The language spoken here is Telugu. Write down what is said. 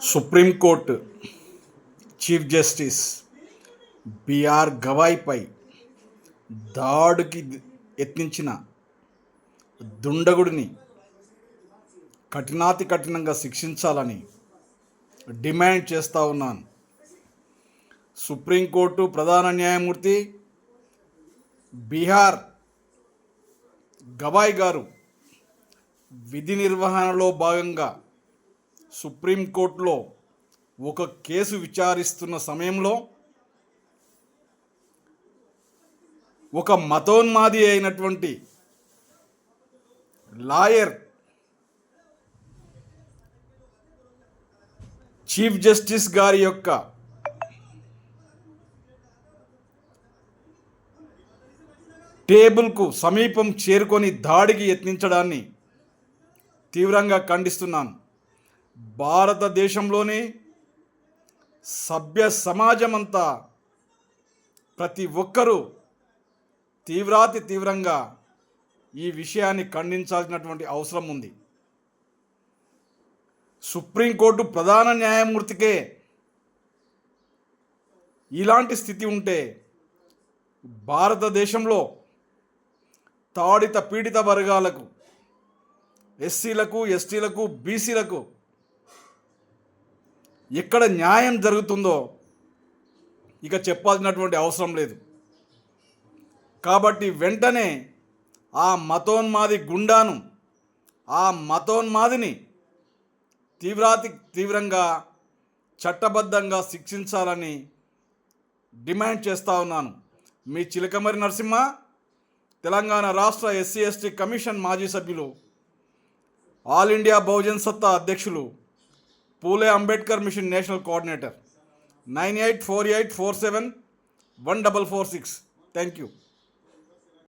సుప్రీంకోర్టు చీఫ్ జస్టిస్ బిఆర్ గవాయ్పై దాడికి యత్నించిన దుండగుడిని కఠినాతి కఠినంగా శిక్షించాలని డిమాండ్ చేస్తూ ఉన్నాను. సుప్రీంకోర్టు ప్రధాన న్యాయమూర్తి బిఆర్ గవాయ్ గారు విధి నిర్వహణలో భాగంగా సుప్రీంకోర్టులో ఒక కేసు విచారిస్తున్న సమయంలో ఒక మతోన్మాది అయినటువంటి లాయర్ చీఫ్ జస్టిస్ గారి యొక్క టేబుల్కు సమీపం చేరుకొని దాడికి యత్నించడాన్ని తీవ్రంగా ఖండిస్తున్నాను. భారతదేశంలోని సభ్య సమాజమంతా ప్రతి ఒక్కరూ తీవ్రంగా ఈ విషయాన్ని ఖండించాల్సినటువంటి అవసరం ఉంది. సుప్రీంకోర్టు ప్రధాన న్యాయమూర్తికే ఇలాంటి స్థితి ఉంటే భారతదేశంలో తాడిత పీడిత వర్గాలకు, ఎస్సీలకు, ఎస్టీలకు, బీసీలకు ఎక్కడ న్యాయం జరుగుతుందో ఇక చెప్పాల్సినటువంటి అవసరం లేదు. కాబట్టి వెంటనే ఆ మతోన్మాది గుండాను, ఆ మతోన్మాదిని తీవ్రంగా చట్టబద్ధంగా శిక్షించాలని డిమాండ్ చేస్తూ ఉన్నాను. మీ చిలకమరి నరసింహ, తెలంగాణ రాష్ట్ర ఎస్సీ ఎస్టీ కమిషన్ మాజీ సభ్యులు, ఆల్ ఇండియా బహుజన్ సత్తా అధ్యక్షులు, Phule Ambedkar mission national coordinator. 9848471446. Thank you.